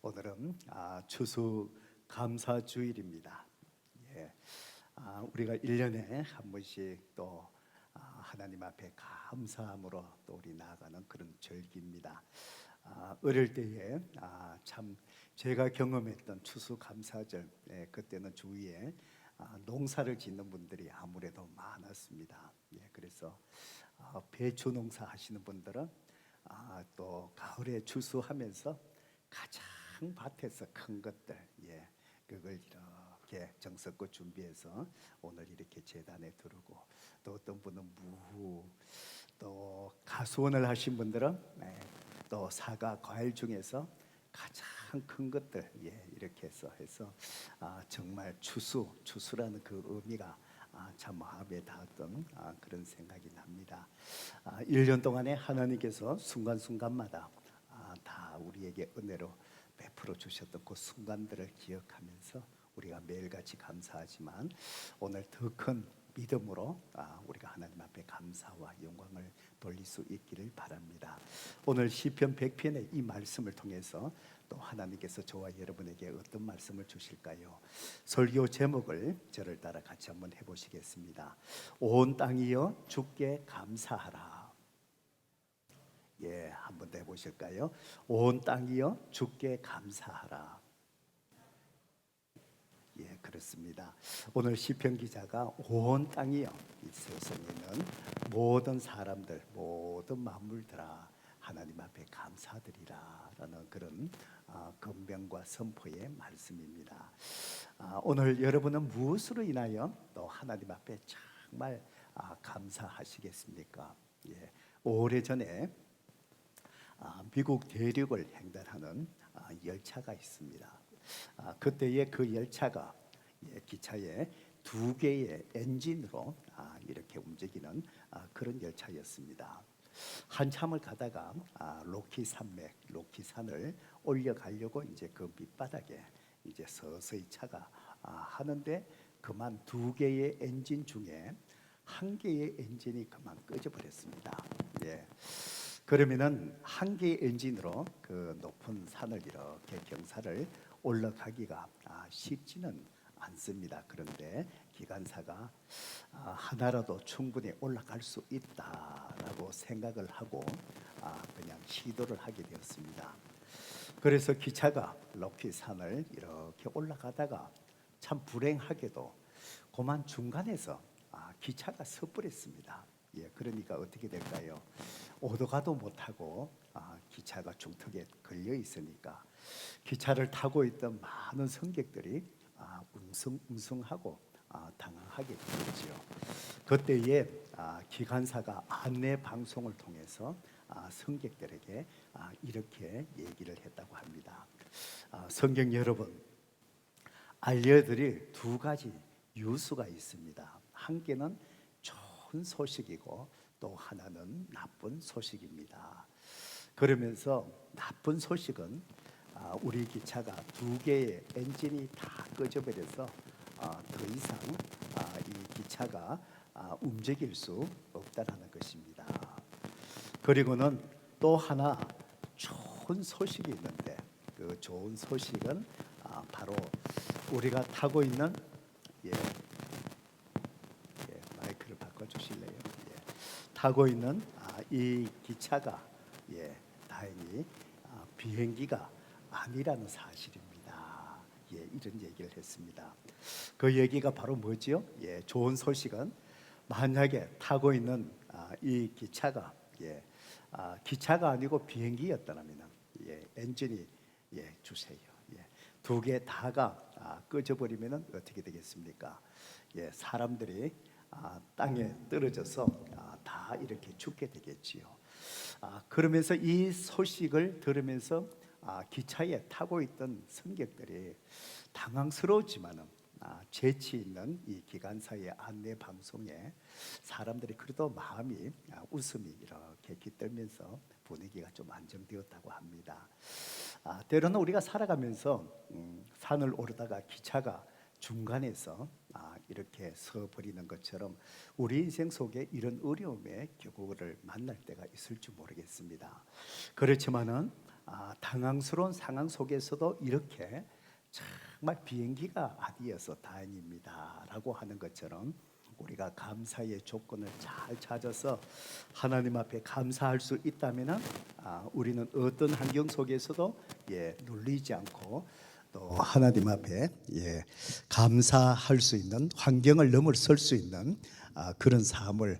오늘은 추수감사주일입니다. 예, 우리가 1년에 한 번씩 또 하나님 앞에 감사함으로 또 우리 나아가는 그런 절기입니다. 어릴 때에 참 제가 경험했던 추수감사절, 그때는 주위에 농사를 짓는 분들이 아무래도 많았습니다. 그래서 배추 농사 하시는 분들은 또 가을에 추수하면서 가장 밭에서 큰 것들, 그걸 이렇게 정성껏 준비해서 오늘 이렇게 제단에 두르고, 또 어떤 분은 무후, 또 가수원을 하신 분들은 또 사과 과일 중에서 가장 큰 것들, 이렇게 해서 정말 추수라는 그 의미가 참 마음에 닿았던 그런 생각이 납니다. 1년 동안에 하나님께서 순간순간마다 다 우리에게 은혜로 베풀어 주셨던 그 순간들을 기억하면서 우리가 매일같이 감사하지만 오늘 더 큰 믿음으로 우리가 하나님 앞에 감사와 영광을 돌릴 수 있기를 바랍니다. 오늘 시편 100편의 이 말씀을 통해서 또 하나님께서 저와 여러분에게 어떤 말씀을 주실까요? 설교 제목을 저를 따라 같이 한번 해보시겠습니다. 온 땅이여 주께 감사하라. 한 번 더 해보실까요? 온 땅이여 주께 감사하라. 그렇습니다. 오늘 시편 기자가 온 땅이여, 이 세상에 있는 모든 사람들, 모든 만물들아 하나님 앞에 감사드리라 라는 그런 건명과 선포의 말씀입니다. 오늘 여러분은 무엇으로 인하여 또 하나님 앞에 정말 감사하시겠습니까? 오래전에 미국 대륙을 횡단하는 열차가 있습니다. 그때에 그 열차가 기차에 두 개의 엔진으로 이렇게 움직이는 그런 열차였습니다. 한참을 가다가 로키 산맥, 로키 산을 올라가려고 이제 그 밑바닥에 이제 서서히 차가 하는데 그만 두 개의 엔진 중에 한 개의 엔진이 그만 꺼져 버렸습니다. 그러면은 한 개의 엔진으로 그 높은 산을 이렇게 경사를 올라가기가 쉽지는 않습니다. 그런데 기관사가 하나라도 충분히 올라갈 수 있다라고 생각을 하고 그냥 시도를 하게 되었습니다. 그래서 기차가 로키 산을 이렇게 올라가다가 참 불행하게도 그만 중간에서 기차가 서버렸습니다. 그러니까 어떻게 될까요? 오도 가도 못하고 기차가 중턱에 걸려 있으니까 기차를 타고 있던 많은 승객들이 웅성웅성하고 당황하게 되었죠. 그때에 기관사가 안내 방송을 통해서 승객들에게 이렇게 얘기를 했다고 합니다. 성경 여러분, 알려드릴 두 가지 뉴스가 있습니다. 한 개는 좋은 소식이고 또 하나는 나쁜 소식입니다. 그러면서 나쁜 소식은 우리 기차가 두 개의 엔진이 다 꺼져버려서 더 이상 이 기차가 움직일 수 없다라는 것입니다. 그리고는 또 하나 좋은 소식이 있는데 그 좋은 소식은 바로 우리가 타고 있는 마이크를 바꿔주실래요? 타고 있는 이 기차가 다행히 비행기가 아니라는 사실입니다. 이런 얘기를 했습니다. 그 얘기가 바로 뭐지요? 좋은 소식은 만약에 타고 있는 이 기차가 기차가 아니고 비행기였다면 엔진이 주세요. 두 개 다가 꺼져버리면 어떻게 되겠습니까? 사람들이 땅에 떨어져서 다 이렇게 죽게 되겠지요. 그러면서 이 소식을 들으면서 기차에 타고 있던 승객들이 당황스러웠지만은 재치 있는 이 기관사의 안내 방송에 사람들이 그래도 마음이 웃음이 이렇게 깃들면서 분위기가 좀 안정되었다고 합니다. 때로는 우리가 살아가면서 산을 오르다가 기차가 중간에서 이렇게 서버리는 것처럼 우리 인생 속에 이런 어려움의 경우를 만날 때가 있을지 모르겠습니다. 그렇지만은 당황스러운 상황 속에서도 이렇게 정말 비행기가 아니어서 다행입니다라고 하는 것처럼 우리가 감사의 조건을 잘 찾아서 하나님 앞에 감사할 수 있다면 우리는 어떤 환경 속에서도 눌리지 않고 또 하나님 앞에 감사할 수 있는 환경을 넘어설 수 있는 그런 삶을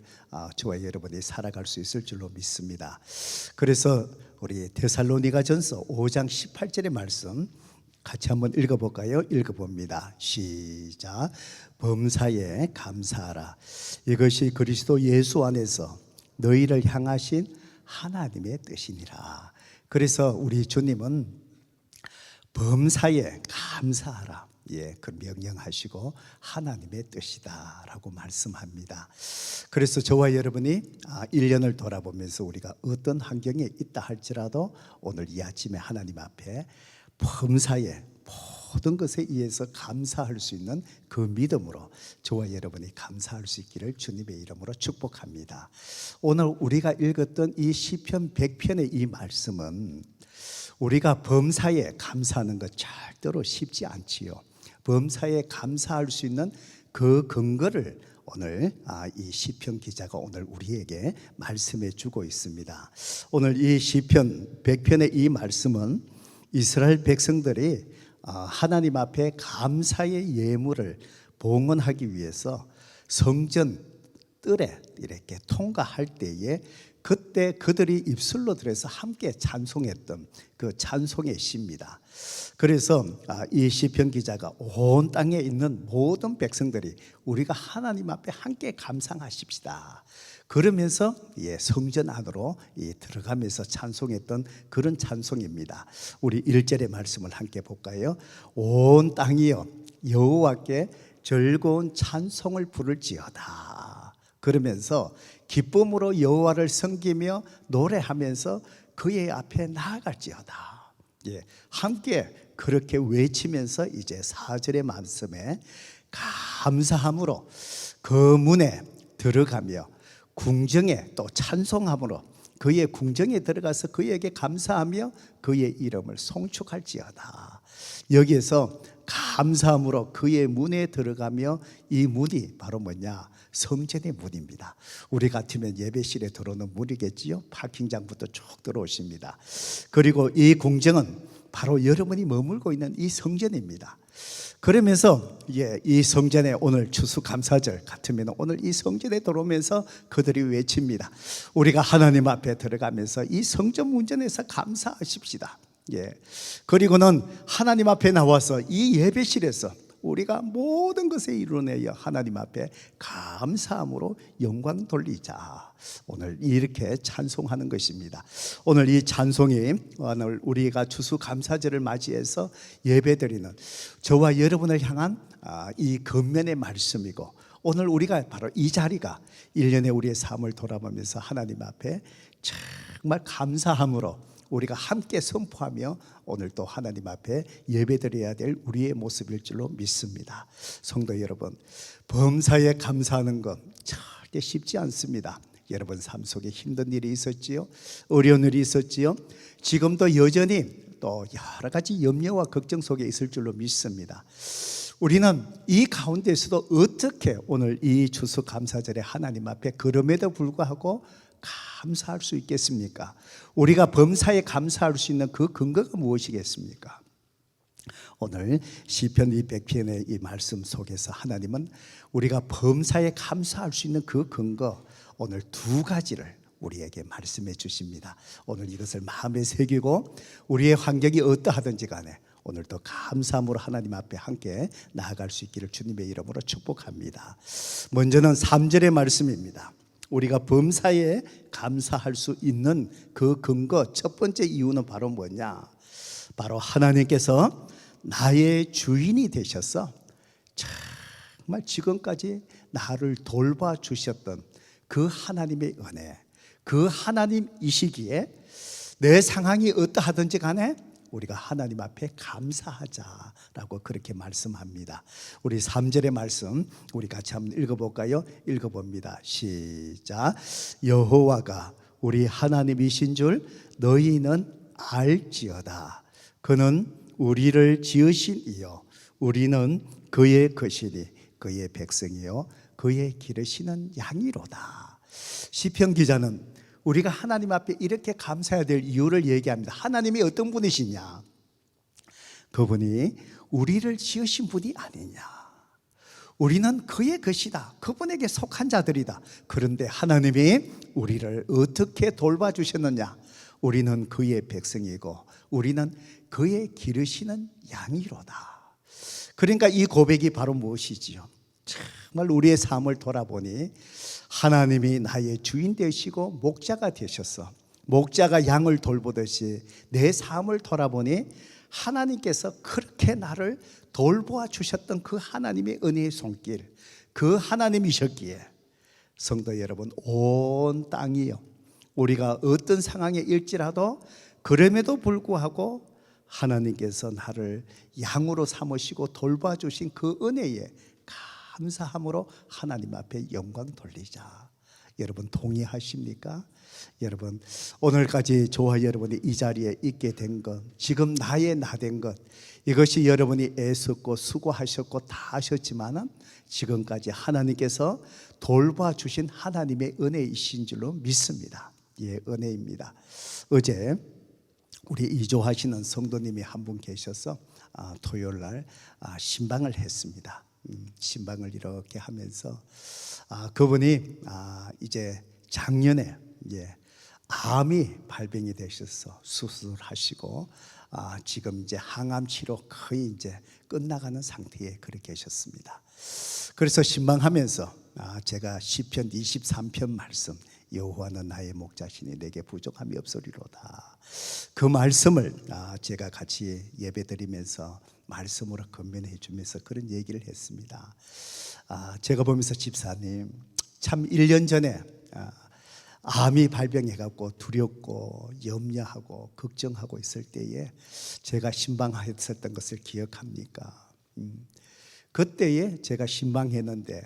저와 여러분이 살아갈 수 있을 줄로 믿습니다. 그래서 우리 데살로니가전서 5장 18절의 말씀 같이 한번 읽어볼까요? 읽어봅니다. 시작. 범사에 감사하라. 이것이 그리스도 예수 안에서 너희를 향하신 하나님의 뜻이니라. 그래서 우리 주님은 범사에 감사하라. 그 명령하시고 하나님의 뜻이다라고 말씀합니다. 그래서 저와 여러분이 1년을 돌아보면서 우리가 어떤 환경에 있다 할지라도 오늘 이 아침에 하나님 앞에 범사에 모든 것에 의해서 감사할 수 있는 그 믿음으로 저와 여러분이 감사할 수 있기를 주님의 이름으로 축복합니다. 오늘 우리가 읽었던 이 시편 100편의 이 말씀은 우리가 범사에 감사하는 것 절대로 쉽지 않지요. 범사에 감사할 수 있는 그 근거를 오늘 이 시편 기자가 오늘 우리에게 말씀해 주고 있습니다. 오늘 이 시편 100편의 이 말씀은 이스라엘 백성들이 하나님 앞에 감사의 예물을 봉헌하기 위해서 성전 뜰에 이렇게 통과할 때에 그때 그들이 입술로 들어서 함께 찬송했던 그 찬송의 시입니다. 그래서 이 시편 기자가 온 땅에 있는 모든 백성들이 우리가 하나님 앞에 함께 감상하십시다 그러면서 성전 안으로 들어가면서 찬송했던 그런 찬송입니다. 우리 1절의 말씀을 함께 볼까요? 온 땅이여 여호와께 즐거운 찬송을 부를지어다. 그러면서 기쁨으로 여호와를 섬기며 노래하면서 그의 앞에 나아갈지어다. 함께 그렇게 외치면서 이제 4절의 말씀에 감사함으로 그 문에 들어가며 궁정에 또 찬송함으로 그의 궁정에 들어가서 그에게 감사하며 그의 이름을 송축할지어다. 여기에서 감사함으로 그의 문에 들어가며 이 문이 바로 뭐냐? 성전의 문입니다. 우리 같으면 예배실에 들어오는 문이겠지요. 파킹장부터 쭉 들어오십니다. 그리고 이 궁정은 바로 여러분이 머물고 있는 이 성전입니다. 그러면서 이 성전에 오늘 추수감사절 같으면 오늘 이 성전에 들어오면서 그들이 외칩니다. 우리가 하나님 앞에 들어가면서 이 성전 문전에서 감사하십시다. 그리고는 하나님 앞에 나와서 이 예배실에서 우리가 모든 것에 이루어내어 하나님 앞에 감사함으로 영광 돌리자. 오늘 이렇게 찬송하는 것입니다. 오늘 이 찬송이 오늘 우리가 추수감사절을 맞이해서 예배드리는 저와 여러분을 향한 이 겉면의 말씀이고, 오늘 우리가 바로 이 자리가 1년의 우리의 삶을 돌아보면서 하나님 앞에 정말 감사함으로 우리가 함께 선포하며 오늘 또 하나님 앞에 예배드려야 될 우리의 모습일 줄로 믿습니다. 성도 여러분, 범사에 감사하는 것 절대 쉽지 않습니다. 여러분 삶 속에 힘든 일이 있었지요, 어려운 일이 있었지요. 지금도 여전히 또 여러 가지 염려와 걱정 속에 있을 줄로 믿습니다. 우리는 이 가운데서도 어떻게 오늘 이 추수감사절에 하나님 앞에 그럼에도 불구하고 감사할 수 있겠습니까? 우리가 범사에 감사할 수 있는 그 근거가 무엇이겠습니까? 오늘 시편 200편의 이 말씀 속에서 하나님은 우리가 범사에 감사할 수 있는 그 근거, 오늘 두 가지를 우리에게 말씀해 주십니다. 오늘 이것을 마음에 새기고 우리의 환경이 어떠하든지 간에 오늘도 감사함으로 하나님 앞에 함께 나아갈 수 있기를 주님의 이름으로 축복합니다. 먼저는 3절의 말씀입니다. 우리가 범사에 감사할 수 있는 그 근거, 첫 번째 이유는 바로 뭐냐? 바로 하나님께서 나의 주인이 되셔서 정말 지금까지 나를 돌봐주셨던 그 하나님의 은혜, 그 하나님이시기에 내 상황이 어떠하든지 간에 우리가 하나님 앞에 감사하자라고 그렇게 말씀합니다. 우리 3절의 말씀 우리 같이 한번 읽어볼까요? 읽어봅니다. 시작. 여호와가 우리 하나님이신 줄 너희는 알지어다. 그는 우리를 지으신 이요 우리는 그의 것이니 그의 백성이요 그의 기르시는 양이로다. 시편 기자는 우리가 하나님 앞에 이렇게 감사해야 될 이유를 얘기합니다. 하나님이 어떤 분이시냐? 그분이 우리를 지으신 분이 아니냐. 우리는 그의 것이다. 그분에게 속한 자들이다. 그런데 하나님이 우리를 어떻게 돌봐주셨느냐? 우리는 그의 백성이고 우리는 그의 기르시는 양이로다. 그러니까 이 고백이 바로 무엇이지요? 정말 우리의 삶을 돌아보니 하나님이 나의 주인 되시고 목자가 되셔서 목자가 양을 돌보듯이 내 삶을 돌아보니 하나님께서 그렇게 나를 돌보아 주셨던 그 하나님의 은혜의 손길, 그 하나님이셨기에 성도 여러분, 온 땅이요 우리가 어떤 상황에 일지라도 그럼에도 불구하고 하나님께서 나를 양으로 삼으시고 돌봐 주신 그 은혜에 감사함으로 하나님 앞에 영광 돌리자. 여러분 동의하십니까? 여러분 오늘까지 저와 여러분이 이 자리에 있게 된 것, 지금 나의 나 된 것, 이것이 여러분이 애썼고 수고하셨고 다 하셨지만은 지금까지 하나님께서 돌봐 주신 하나님의 은혜이신 줄로 믿습니다. 예, 은혜입니다. 어제 우리 이조하시는 성도님이 한 분 계셔서 토요일 날 신방을 했습니다. 신방을 이렇게 하면서 그분이 이제 작년에 암이 발병이 되셔서 수술하시고 지금 이제 항암 치료 거의 이제 끝나가는 상태에 그렇게 계셨습니다. 그래서 신방하면서 제가 시편 23편 말씀 여호와는 나의 목자시니 내게 부족함이 없으리로다. 그 말씀을 제가 같이 예배드리면서 말씀으로 건면해 주면서 그런 얘기를 했습니다. 제가 보면서 집사님 참 1년 전에 암이 발병해갖고 두렵고 염려하고 걱정하고 있을 때에 제가 신방했었던 것을 기억합니까? 그때에 제가 신방했는데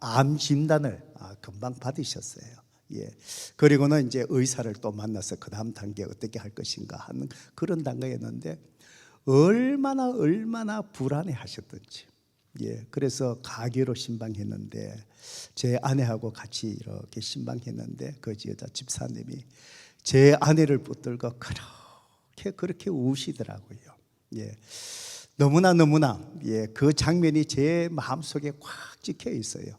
암 진단을 금방 받으셨어요. 예. 그리고는 이제 의사를 또 만나서 그 다음 단계 어떻게 할 것인가 하는 그런 단계였는데 얼마나 불안해 하셨던지. 예. 그래서 가게로 신방했는데 제 아내하고 같이 이렇게 신방했는데 그 여자 집사님이 제 아내를 붙들고 그렇게 우시더라고요. 예. 너무나 예, 그 장면이 제 마음속에 꽉 찍혀 있어요.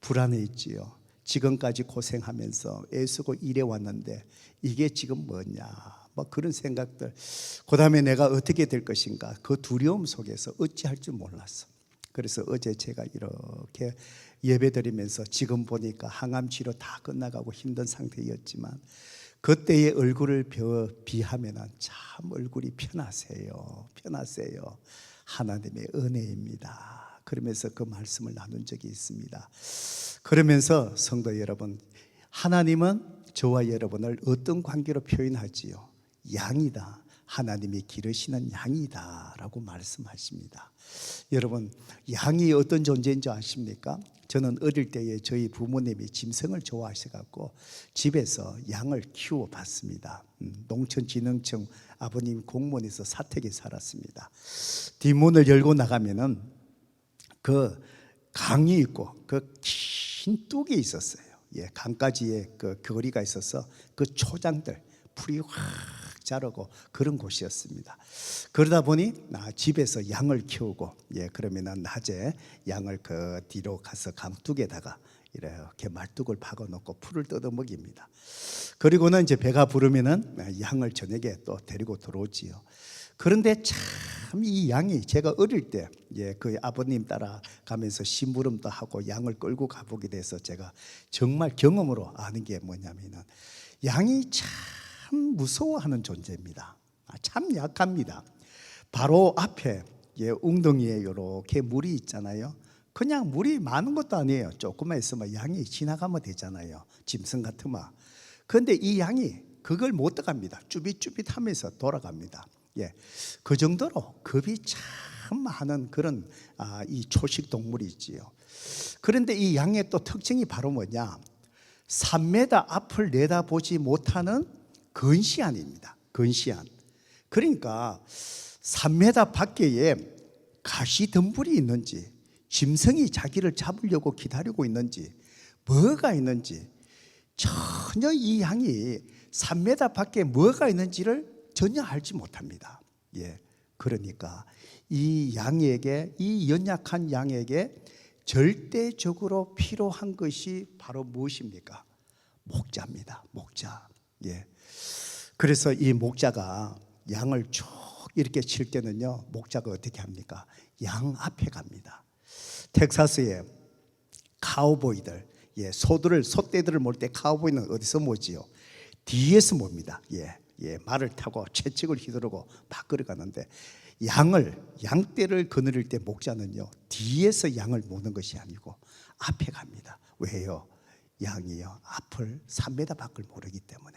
불안해했지요. 지금까지 고생하면서 애쓰고 일해왔는데 이게 지금 뭐냐 뭐 그런 생각들, 그 다음에 내가 어떻게 될 것인가 그 두려움 속에서 어찌할 줄 몰랐어. 그래서 어제 제가 이렇게 예배드리면서 지금 보니까 항암 치료 다 끝나가고 힘든 상태였지만 그때의 얼굴을 비하면 참 얼굴이 편하세요. 하나님의 은혜입니다. 그러면서 그 말씀을 나눈 적이 있습니다. 그러면서 성도 여러분, 하나님은 저와 여러분을 어떤 관계로 표현하지요? 양이다. 하나님이 기르시는 양이다 라고 말씀하십니다. 여러분, 양이 어떤 존재인 줄 아십니까? 저는 어릴 때에 저희 부모님이 짐승을 좋아하셔갖고 집에서 양을 키워봤습니다. 농촌진흥청 아버님 공무원에서 사택에 살았습니다. 뒷문을 열고 나가면은 그 강이 있고 그 긴 뚝이 있었어요. 예, 강가지에 그 거리가 있어서 그 초장들 풀이 확 자르고 그런 곳이었습니다. 그러다 보니 집에서 양을 키우고 그러면은 낮에 양을 그 뒤로 가서 강둑에다가 이렇게 말뚝을 박아놓고 풀을 뜯어 먹입니다. 그리고는 이제 배가 부르면은 양을 저녁에 또 데리고 들어오지요. 그런데 참 이 양이 제가 어릴 때 그 아버님 따라 가면서 심부름도 하고 양을 끌고 가보게 돼서 제가 정말 경험으로 아는 게 뭐냐면은 양이 참 무서워하는 존재입니다. 참 약합니다. 바로 앞에 웅덩이에 이렇게 물이 있잖아요. 그냥 물이 많은 것도 아니에요. 조금만 있으면 양이 지나가면 되잖아요. 짐승 같으면. 그런데 이 양이 그걸 못 들어갑니다. 쭈빗쭈빗하면서 돌아갑니다. 그 정도로 겁이 참 많은 그런 이 초식 동물이지요. 그런데 이 양의 또 특징이 바로 뭐냐? 3m 앞을 내다보지 못하는 근시안입니다. 근시안. 그러니까 3m 밖에 가시덤불이 있는지, 짐승이 자기를 잡으려고 기다리고 있는지, 뭐가 있는지 전혀 이 양이 3m 밖에 뭐가 있는지를 전혀 알지 못합니다. 예, 그러니까 이 양에게, 이 연약한 양에게 절대적으로 필요한 것이 바로 무엇입니까? 목자입니다. 목자. 예. 그래서 이 목자가 양을 쭉 이렇게 칠 때는요, 목자가 어떻게 합니까? 양 앞에 갑니다. 텍사스에 카우보이들, 예, 소떼들을 몰 때 카우보이는 어디서 모지요? 뒤에서 몹니다. 예, 말을 타고 채찍을 휘두르고 막 걸어가는데, 양떼를 거느릴 때 목자는요, 뒤에서 양을 모는 것이 아니고 앞에 갑니다. 왜요? 양이요, 앞을 3m 밖을 모르기 때문에.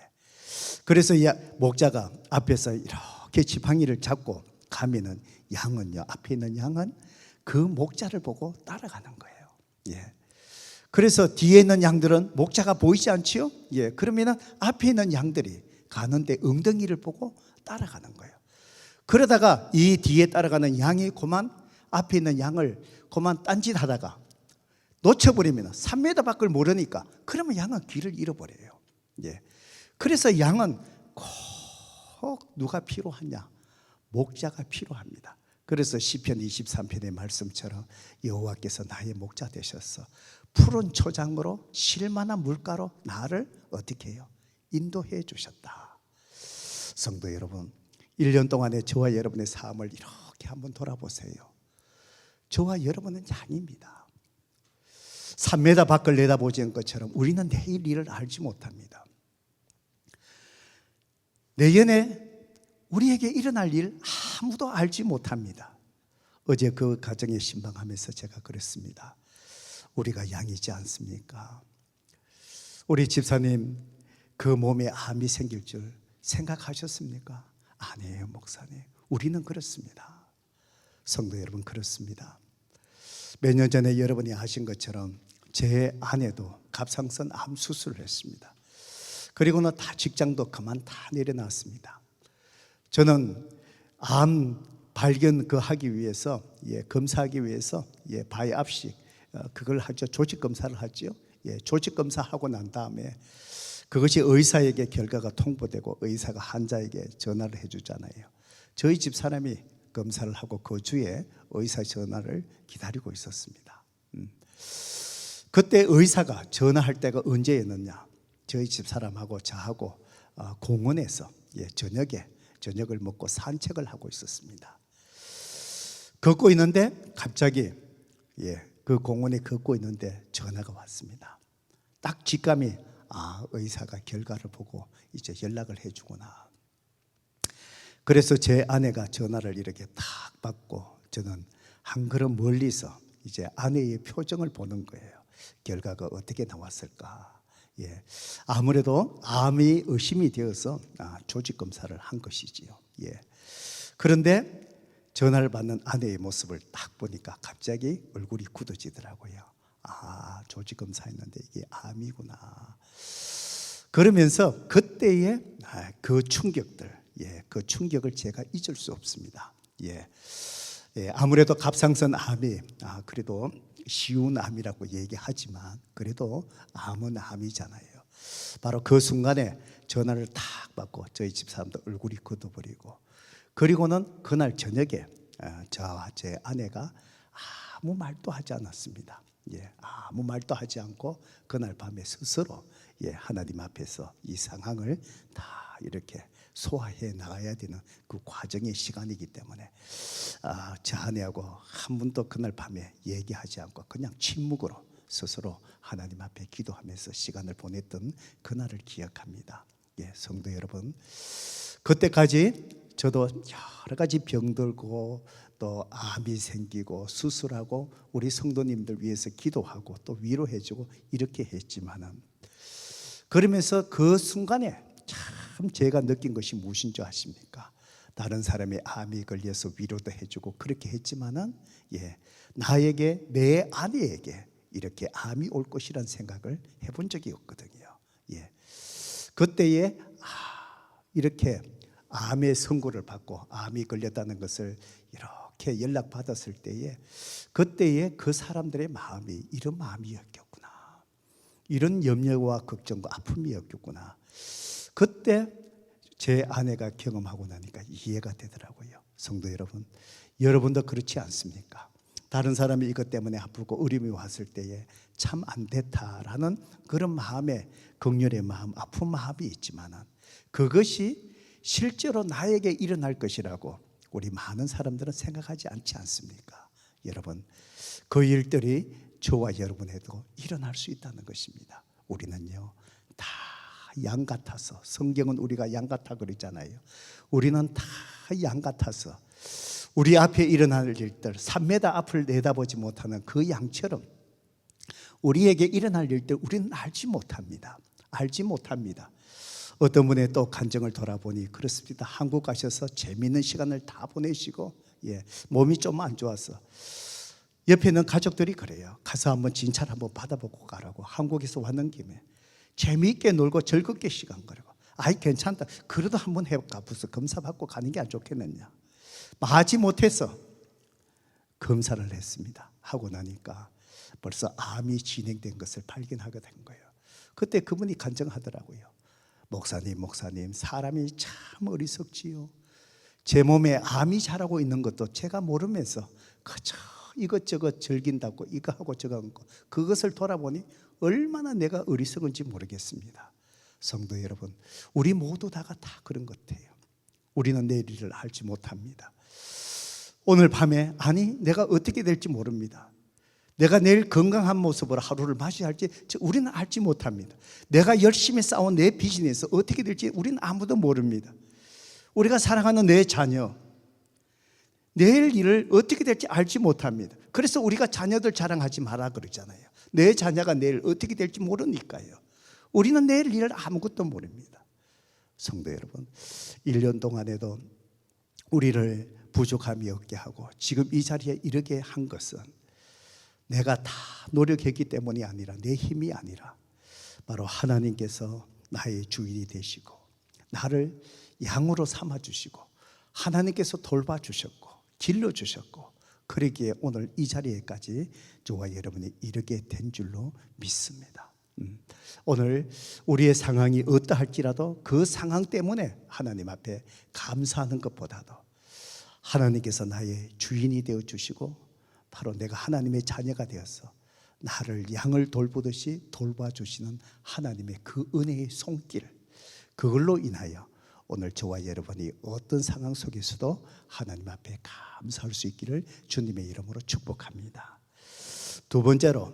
그래서 목자가 앞에서 이렇게 지팡이를 잡고 가면은 양은요, 앞에 있는 양은 그 목자를 보고 따라가는 거예요. 예. 그래서 뒤에 있는 양들은 목자가 보이지 않지요? 예. 그러면은 앞에 있는 양들이 가는데 엉덩이를 보고 따라가는 거예요. 그러다가 이 뒤에 따라가는 양이 그만 앞에 있는 양을 그만 딴짓하다가 놓쳐버리면 3m 밖을 모르니까, 그러면 양은 길을 잃어버려요. 예. 그래서 양은 꼭 누가 필요하냐? 목자가 필요합니다. 그래서 시편 23편의 말씀처럼 여호와께서 나의 목자 되셔서 푸른 초장으로 쉴만한 물가로 나를 어떻게 해요? 인도해 주셨다. 성도 여러분, 1년 동안의 저와 여러분의 삶을 이렇게 한번 돌아보세요. 저와 여러분은 양입니다. 3m 밖을 내다보지 않은 것처럼 우리는 내일 일을 알지 못합니다. 내년에 우리에게 일어날 일 아무도 알지 못합니다. 어제 그 가정에 신방하면서 제가 그랬습니다. 우리가 양이지 않습니까? 우리 집사님 그 몸에 암이 생길 줄 생각하셨습니까? 아니에요, 목사님. 우리는 그렇습니다. 성도 여러분, 그렇습니다. 몇 년 전에 여러분이 아신 것처럼 제 아내도 갑상선 암 수술을 했습니다. 그리고는 다 직장도 그만 다 내려놨습니다. 저는 암 발견 하기 위해서, 검사하기 위해서, 바이압식 그걸 하죠. 조직 검사를 하죠. 조직 검사하고 난 다음에 그것이 의사에게 결과가 통보되고 의사가 환자에게 전화를 해주잖아요. 저희 집 사람이 검사를 하고 그 주에 의사 전화를 기다리고 있었습니다. 그때 의사가 전화할 때가 언제였느냐? 저희 집 사람하고 저하고 공원에서 저녁을 먹고 산책을 하고 있었습니다. 걷고 있는데 갑자기 그 공원에 걷고 있는데 전화가 왔습니다. 딱 직감이, 의사가 결과를 보고 이제 연락을 해주구나. 그래서 제 아내가 전화를 이렇게 탁 받고 저는 한 걸음 멀리서 이제 아내의 표정을 보는 거예요. 결과가 어떻게 나왔을까? 아무래도 암이 의심이 되어서 조직 검사를 한 것이지요. 그런데 전화를 받는 아내의 모습을 딱 보니까 갑자기 얼굴이 굳어지더라고요. 조직 검사했는데 이게 암이구나. 그러면서 그때의 그 충격들, 그 충격을 제가 잊을 수 없습니다. 아무래도 갑상선 암이 그래도 쉬운 암이라고 얘기하지만 그래도 암은 암이잖아요. 바로 그 순간에 전화를 탁 받고 저희 집사람도 얼굴이 굳어버리고, 그리고는 그날 저녁에 저와 제 아내가 아무 말도 하지 않았습니다. 아무 말도 하지 않고 그날 밤에 스스로 하나님 앞에서 이 상황을 다 이렇게 소화해 나가야 되는 그 과정의 시간이기 때문에 제 아내하고 한 번도 그날 밤에 얘기하지 않고 그냥 침묵으로 스스로 하나님 앞에 기도하면서 시간을 보냈던 그날을 기억합니다. 성도 여러분, 그때까지 저도 여러 가지 병들고 또 암이 생기고 수술하고 우리 성도님들 위해서 기도하고 또 위로해주고 이렇게 했지만은, 그러면서 그 순간에 참 제가 느낀 것이 무엇인 줄 아십니까? 다른 사람이 암이 걸려서 위로도 해주고 그렇게 했지만은 나에게, 내 아내에게 이렇게 암이 올 것이란 생각을 해본 적이 없거든요. 그때에 이렇게 암의 선고를 받고 암이 걸렸다는 것을 이렇게 연락받았을 때에 그때에 그 사람들의 마음이 이런 마음이었겠구나, 이런 염려와 걱정과 아픔이었겠구나. 그때 제 아내가 경험하고 나니까 이해가 되더라고요. 성도 여러분, 여러분도 그렇지 않습니까? 다른 사람이 이것 때문에 아프고 어려움이 왔을 때에 참 안 됐다라는 그런 마음에, 긍휼의 마음, 아픈 마음이 있지만은 그것이 실제로 나에게 일어날 것이라고 우리 많은 사람들은 생각하지 않지 않습니까? 여러분, 그 일들이 저와 여러분에도 일어날 수 있다는 것입니다. 우리는요, 다 양 같아서, 성경은 우리가 양 같아 그랬잖아요. 우리는 다 양 같아서 우리 앞에 일어날 일들, 3m 앞을 내다보지 못하는 그 양처럼 우리에게 일어날 일들 우리는 알지 못합니다. 알지 못합니다. 어떤 분의 또 간증을 돌아보니 그렇습니다. 한국 가셔서 재미있는 시간을 다 보내시고, 몸이 좀 안 좋아서 옆에 있는 가족들이 그래요. 가서 한번 진찰 한번 받아보고 가라고. 한국에서 왔는 김에 재미있게 놀고 즐겁게 시간 거리고. 아이 괜찮다, 그래도 한번 해볼까, 무슨 검사 받고 가는 게 안 좋겠느냐. 마지 못해서 검사를 했습니다. 하고 나니까 벌써 암이 진행된 것을 발견하게 된 거예요. 그때 그분이 간증하더라고요. 목사님, 사람이 참 어리석지요. 제 몸에 암이 자라고 있는 것도 제가 모르면서 그저 이것저것 즐긴다고 이거 하고 저거 하고, 그것을 돌아보니 얼마나 내가 어리석은지 모르겠습니다. 성도 여러분, 우리 모두 다가 다 그런 것 같아요. 우리는 내일 일을 알지 못합니다. 오늘 밤에 내가 어떻게 될지 모릅니다. 내가 내일 건강한 모습으로 하루를 맞이해야 할지 우리는 알지 못합니다. 내가 열심히 싸운 내 비즈니스 어떻게 될지 우리는 아무도 모릅니다. 우리가 사랑하는 내 자녀, 내일 일을 어떻게 될지 알지 못합니다. 그래서 우리가 자녀들 자랑하지 마라 그러잖아요. 내 자녀가 내일 어떻게 될지 모르니까요. 우리는 내일 일을 아무것도 모릅니다. 성도 여러분, 1년 동안에도 우리를 부족함이 없게 하고 지금 이 자리에 이르게 한 것은 내가 다 노력했기 때문이 아니라, 내 힘이 아니라 바로 하나님께서 나의 주인이 되시고 나를 양으로 삼아주시고 하나님께서 돌봐주셨고 길러주셨고, 그러기에 오늘 이 자리에까지 저와 여러분이 이르게 된 줄로 믿습니다. 오늘 우리의 상황이 어떠할지라도 그 상황 때문에 하나님 앞에 감사하는 것보다도 하나님께서 나의 주인이 되어주시고 바로 내가 하나님의 자녀가 되어서 나를 양을 돌보듯이 돌봐주시는 하나님의 그 은혜의 손길, 그걸로 인하여 오늘 저와 여러분이 어떤 상황 속에서도 하나님 앞에 감사할 수 있기를 주님의 이름으로 축복합니다. 두 번째로,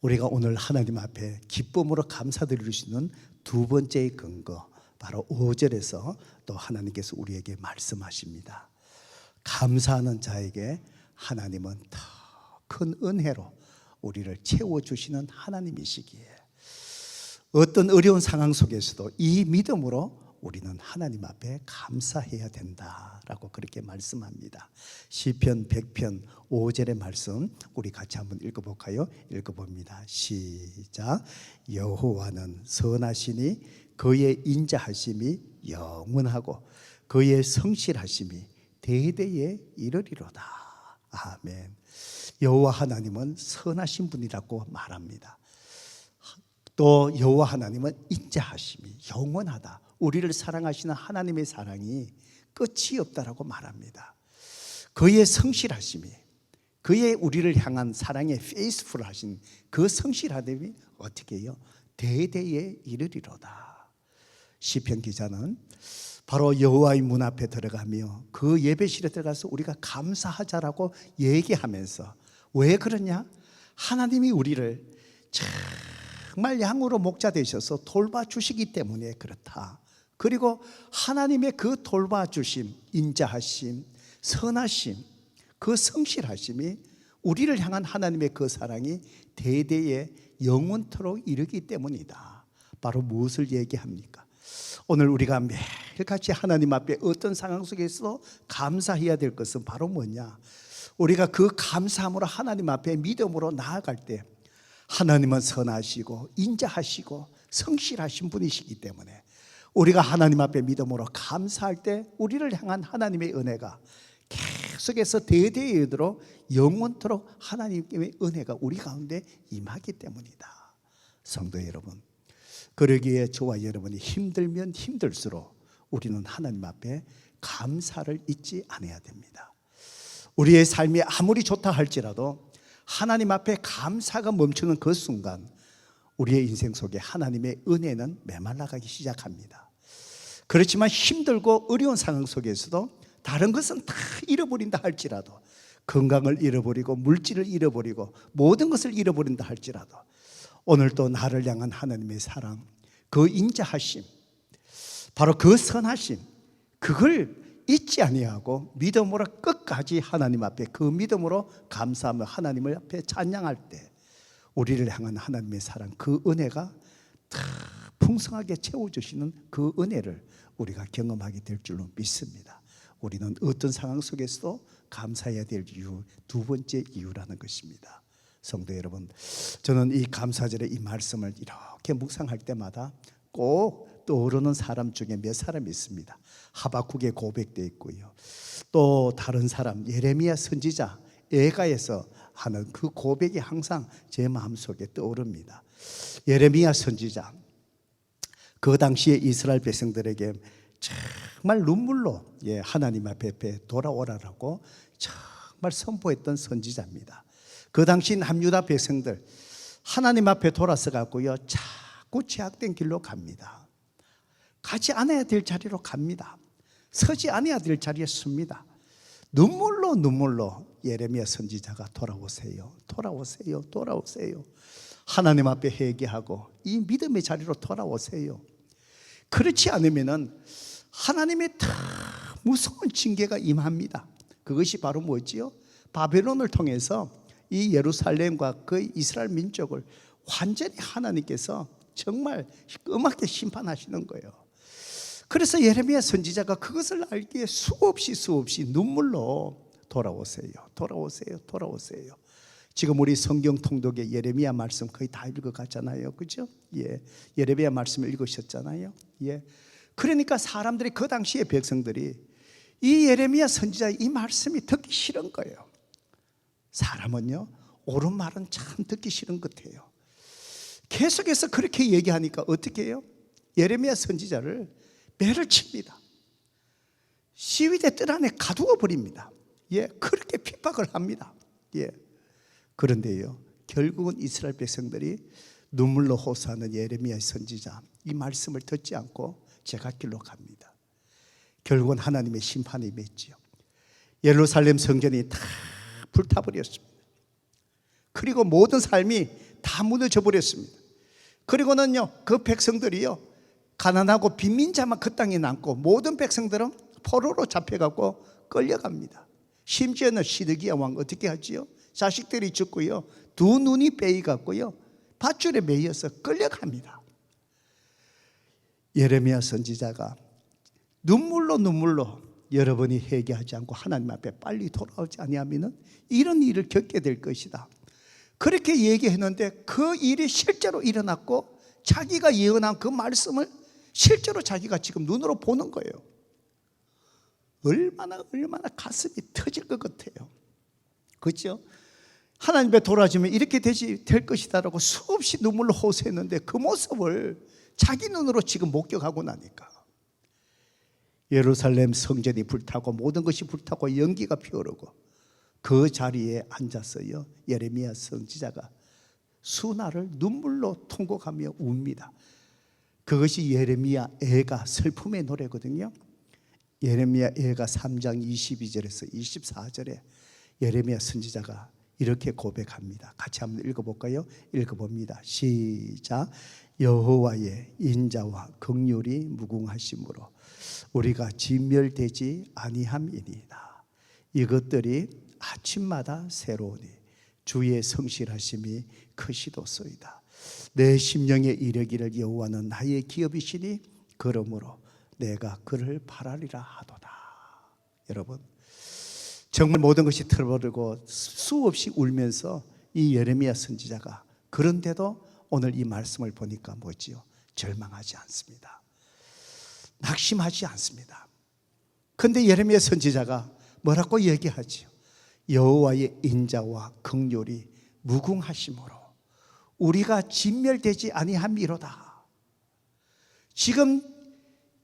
우리가 오늘 하나님 앞에 기쁨으로 감사드릴 수 있는 두 번째의 근거, 바로 5절에서 또 하나님께서 우리에게 말씀하십니다. 감사하는 자에게 하나님은 더 큰 은혜로 우리를 채워주시는 하나님이시기에 어떤 어려운 상황 속에서도 이 믿음으로 우리는 하나님 앞에 감사해야 된다라고 그렇게 말씀합니다. 시편 100편 5절의 말씀 우리 같이 한번 읽어볼까요? 읽어봅니다. 시작. 여호와는 선하시니 그의 인자하심이 영원하고 그의 성실하심이 대대에 이르리로다. 아멘. 여호와 하나님은 선하신 분이라고 말합니다. 또 여호와 하나님은 인자하심이 영원하다. 우리를 사랑하시는 하나님의 사랑이 끝이 없다라고 말합니다. 그의 성실하심이, 그의 우리를 향한 사랑의 페이스풀하신 그 성실하심이 어떻게 해요? 대대에 이르리로다. 시편 기자는 바로 여호와의 문 앞에 들어가며 그 예배실에 들어가서 우리가 감사하자라고 얘기하면서, 왜 그러냐? 하나님이 우리를 정말 양으로 목자 되셔서 돌봐주시기 때문에 그렇다. 그리고 하나님의 그 돌봐주심, 인자하심, 선하심, 그 성실하심이 우리를 향한 하나님의 그 사랑이 대대에 영원토록 이르기 때문이다. 바로 무엇을 얘기합니까? 오늘 우리가 매일같이 하나님 앞에 어떤 상황 속에서 감사해야 될 것은 바로 뭐냐? 우리가 그 감사함으로 하나님 앞에 믿음으로 나아갈 때 하나님은 선하시고 인자하시고 성실하신 분이시기 때문에 우리가 하나님 앞에 믿음으로 감사할 때 우리를 향한 하나님의 은혜가 계속해서 대대에 이르도록 영원토록 하나님의 은혜가 우리 가운데 임하기 때문이다. 성도 여러분, 그러기에 저와 여러분이 힘들면 힘들수록 우리는 하나님 앞에 감사를 잊지 않아야 됩니다. 우리의 삶이 아무리 좋다 할지라도 하나님 앞에 감사가 멈추는 그 순간 우리의 인생 속에 하나님의 은혜는 메말라가기 시작합니다. 그렇지만 힘들고 어려운 상황 속에서도 다른 것은 다 잃어버린다 할지라도, 건강을 잃어버리고 물질을 잃어버리고 모든 것을 잃어버린다 할지라도 오늘도 나를 향한 하나님의 사랑, 그 인자하심, 바로 그 선하심, 그걸 잊지 아니하고 믿음으로 끝까지 하나님 앞에 그 믿음으로 감사하며 하나님을 앞에 찬양할 때 우리를 향한 하나님의 사랑, 그 은혜가 다 풍성하게 채워주시는 그 은혜를 우리가 경험하게 될 줄로 믿습니다. 우리는 어떤 상황 속에서도 감사해야 될 이유, 두 번째 이유라는 것입니다. 성도 여러분, 저는 이 감사절의 이 말씀을 이렇게 묵상할 때마다 꼭 떠오르는 사람 중에 몇 사람이 있습니다. 하박국의 고백도 있고요, 또 다른 사람 예레미야 선지자 애가에서 하는 그 고백이 항상 제 마음속에 떠오릅니다. 예레미야 선지자, 그 당시에 이스라엘 백성들에게 정말 눈물로 하나님 앞에 돌아오라라고 정말 선포했던 선지자입니다. 그 당시 남유다 백성들 하나님 앞에 돌아서 갖고요, 자꾸 죄악된 길로 갑니다. 가지 않아야 될 자리로 갑니다. 서지 않아야 될 자리에 섭니다. 눈물로 예레미야 선지자가 돌아오세요, 돌아오세요, 돌아오세요. 하나님 앞에 회개하고 이 믿음의 자리로 돌아오세요. 그렇지 않으면은 하나님의 더 무서운 징계가 임합니다. 그것이 바로 뭐지요? 바벨론을 통해서 이 예루살렘과 그 이스라엘 민족을 완전히 하나님께서 정말 끔하게 심판하시는 거예요. 그래서 예레미야 선지자가 그것을 알기에 수없이 눈물로 돌아오세요, 돌아오세요, 돌아오세요. 지금 우리 성경 통독의 예레미야 말씀 거의 다 읽어갔잖아요, 그죠? 예레미야 말씀을 읽으셨잖아요. 그러니까 사람들이, 그 당시의 백성들이 이 예레미야 선지자의 이 말씀이 듣기 싫은 거예요. 사람은요, 옳은 말은 참 듣기 싫은 것 같아요. 계속해서 그렇게 얘기하니까 어떻게 해요? 예레미야 선지자를 매를 칩니다. 시위대 뜰 안에 가두어 버립니다. 그렇게 핍박을 합니다. 그런데요, 결국은 이스라엘 백성들이 눈물로 호소하는 예레미야 선지자 이 말씀을 듣지 않고 제갓길로 갑니다. 결국은 하나님의 심판이 임했지요. 예루살렘 성전이 다 불타버렸습니다. 그리고 모든 삶이 다 무너져 버렸습니다. 그리고는요, 그 백성들이요, 가난하고 빈민자만 그 땅에 남고 모든 백성들은 포로로 잡혀가고 끌려갑니다. 심지어는 시드기야 왕 어떻게 하지요? 자식들이 죽고요, 두 눈이 빼이갖고요, 밧줄에 매여서 끌려갑니다. 예레미야 선지자가 눈물로 여러분이 회개하지 않고 하나님 앞에 빨리 돌아오지 아니하면 이런 일을 겪게 될 것이다, 그렇게 얘기했는데 그 일이 실제로 일어났고 자기가 예언한 그 말씀을 실제로 자기가 지금 눈으로 보는 거예요. 얼마나 가슴이 터질 것 같아요, 그렇죠? 하나님 앞에 돌아오면 이렇게 될 것이다라고 수없이 눈물로 호소했는데 그 모습을 자기 눈으로 지금 목격하고 나니까 예루살렘 성전이 불타고 모든 것이 불타고 연기가 피어오르고 그 자리에 앉았어요. 예레미야 선지자가 수날을 눈물로 통곡하며 웁니다. 그것이 예레미야 애가 슬픔의 노래거든요. 예레미야 애가 3장 22절에서 24절에 예레미야 선지자가 이렇게 고백합니다. 같이 한번 읽어볼까요? 읽어봅니다. 시작. 여호와의 인자와 긍휼이 무궁하심으로 우리가 진멸되지 아니함이니이다. 이것들이 아침마다 새로우니 주의 성실하심이 크시도소이다. 내 심령에 이르기를 여호와는 나의 기업이시니 그러므로 내가 그를 바라리라 하도다. 여러분, 정말 모든 것이 틀어버리고 수없이 울면서 이 예레미야 선지자가, 그런데도 오늘 이 말씀을 보니까 뭐지요? 절망하지 않습니다. 낙심하지 않습니다. 그런데 예레미야 선지자가 뭐라고 얘기하지요? 여호와의 인자와 긍휼이 무궁하심으로 우리가 진멸되지 아니함이로다. 지금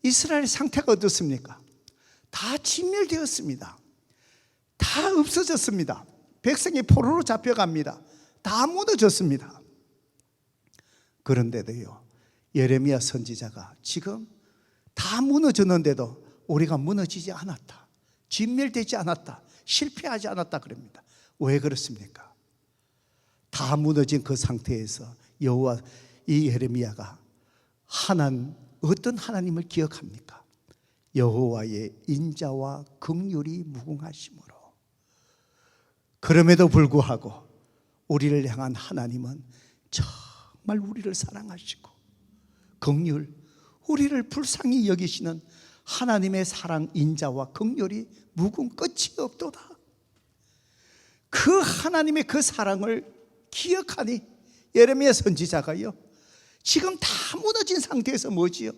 이스라엘 상태가 어떻습니까? 다 진멸되었습니다. 다 없어졌습니다. 백성이 포로로 잡혀갑니다. 다 무너졌습니다. 그런데도요, 예레미야 선지자가 지금 다 무너졌는데도 우리가 무너지지 않았다, 진멸되지 않았다, 실패하지 않았다 그럽니다. 왜 그렇습니까? 다 무너진 그 상태에서 여호와 이 예레미야가 어떤 하나님을 기억합니까? 여호와의 인자와 긍휼이 무궁하심으로. 그럼에도 불구하고 우리를 향한 하나님은 정말 우리를 사랑하시고 긍휼, 우리를 불쌍히 여기시는 하나님의 사랑, 인자와 긍휼이 무궁 끝이 없도다. 그 하나님의 그 사랑을 기억하니 예레미야 선지자가요, 지금 다 무너진 상태에서 뭐지요?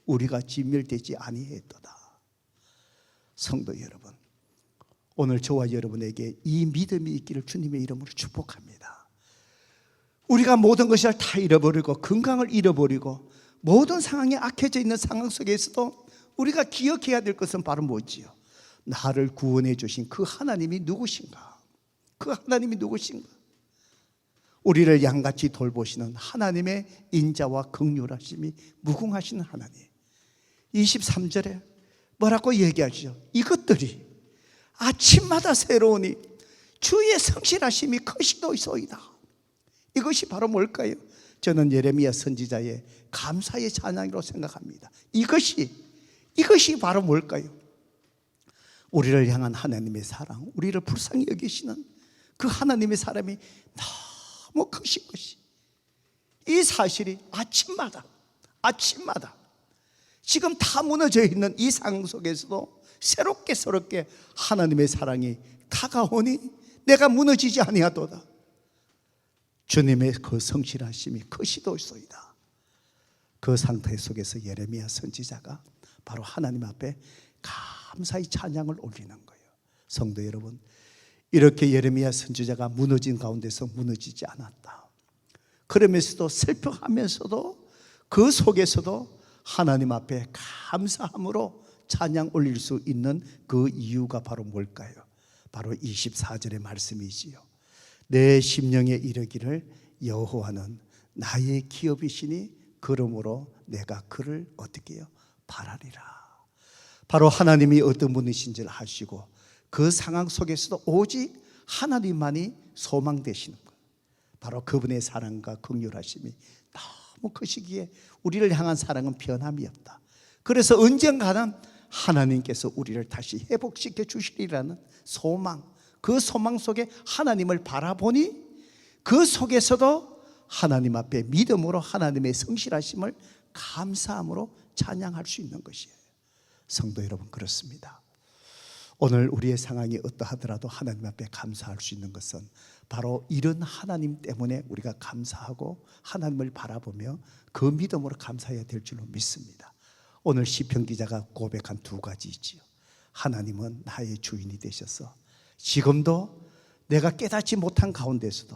우리가 진멸되지 아니했도다. 성도 여러분, 오늘 저와 여러분에게 이 믿음이 있기를 주님의 이름으로 축복합니다. 우리가 모든 것을 다 잃어버리고 건강을 잃어버리고 모든 상황이 악해져 있는 상황 속에서도 우리가 기억해야 될 것은 바로 뭐지요? 나를 구원해 주신 그 하나님이 누구신가? 그 하나님이 누구신가? 우리를 양같이 돌보시는 하나님의 인자와 긍휼하심이 무궁하신 하나님. 23절에 뭐라고 얘기하죠? 이것들이 아침마다 새로우니 주의 성실하심이 크시도소이다. 이것이 바로 뭘까요? 저는 예레미야 선지자의 감사의 찬양으로 생각합니다. 이것이 바로 뭘까요? 우리를 향한 하나님의 사랑, 우리를 불쌍히 여기시는 그 하나님의 사랑이 너무 크신 것이, 이 사실이 아침마다 지금 다 무너져 있는 이 상황 속에서도 새롭게 하나님의 사랑이 다가오니 내가 무너지지 아니하도다. 주님의 그 성실하심이 크시도소이다. 그 상태 속에서 예레미야 선지자가 바로 하나님 앞에 감사의 찬양을 올리는 거예요. 성도 여러분, 이렇게 예레미야 선지자가 무너진 가운데서 무너지지 않았다. 그러면서도 슬퍼하면서도 그 속에서도 하나님 앞에 감사함으로 찬양 올릴 수 있는 그 이유가 바로 뭘까요? 바로 24절의 말씀이지요. 내 심령에 이르기를 여호와는 나의 기업이시니 그러므로 내가 그를 어떻게 해요? 바라리라. 바로 하나님이 어떤 분이신지를 아시고 그 상황 속에서도 오직 하나님만이 소망 되시는 것, 바로 그분의 사랑과 긍휼하심이 너무 크시기에 우리를 향한 사랑은 변함이 없다. 그래서 언젠가는 하나님께서 우리를 다시 회복시켜 주시리라는 소망, 그 소망 속에 하나님을 바라보니 그 속에서도 하나님 앞에 믿음으로 하나님의 성실하심을 감사함으로 찬양할 수 있는 것이에요. 성도 여러분, 그렇습니다. 오늘 우리의 상황이 어떠하더라도 하나님 앞에 감사할 수 있는 것은 바로 이런 하나님 때문에 우리가 감사하고 하나님을 바라보며 그 믿음으로 감사해야 될 줄로 믿습니다. 오늘 시편 기자가 고백한 두 가지이지요. 하나님은 나의 주인이 되셔서 지금도 내가 깨닫지 못한 가운데서도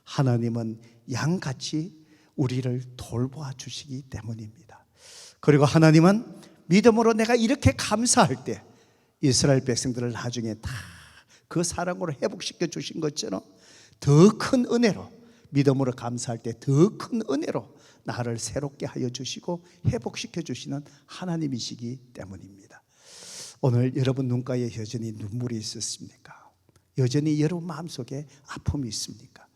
하나님은 양같이 우리를 돌보아 주시기 때문입니다. 그리고 하나님은 믿음으로 내가 이렇게 감사할 때 이스라엘 백성들을 나중에 다 그 사랑으로 회복시켜 주신 것처럼 더 큰 은혜로, 믿음으로 감사할 때 더 큰 은혜로 나를 새롭게 하여 주시고 회복시켜 주시는 하나님이시기 때문입니다. 오늘 여러분 눈가에 여전히 눈물이 있었습니까? 여전히 여러분 마음속에 아픔이 있습니까?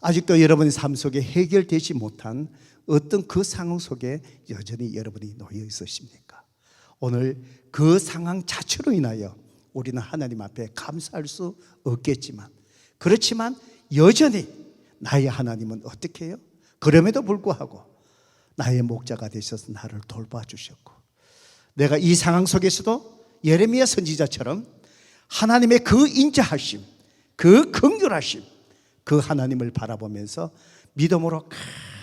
아직도 여러분의 삶 속에 해결되지 못한 어떤 그 상황 속에 여전히 여러분이 놓여 있으십니까? 오늘 그 상황 자체로 인하여 우리는 하나님 앞에 감사할 수 없겠지만, 그렇지만 여전히 나의 하나님은 어떻게 해요? 그럼에도 불구하고 나의 목자가 되셔서 나를 돌봐 주셨고, 내가 이 상황 속에서도 예레미야 선지자처럼 하나님의 그 인자하심, 그 긍휼하심, 그 하나님을 바라보면서 믿음으로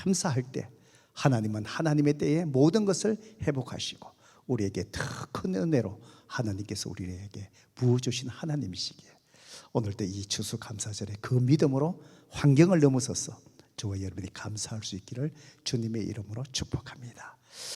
감사할 때 하나님은 하나님의 때에 모든 것을 회복하시고 우리에게 더 큰 은혜로 하나님께서 우리에게 부어주신 하나님이시기에 오늘도 이 추수감사절에 그 믿음으로 환경을 넘어서서 저와 여러분이 감사할 수 있기를 주님의 이름으로 축복합니다.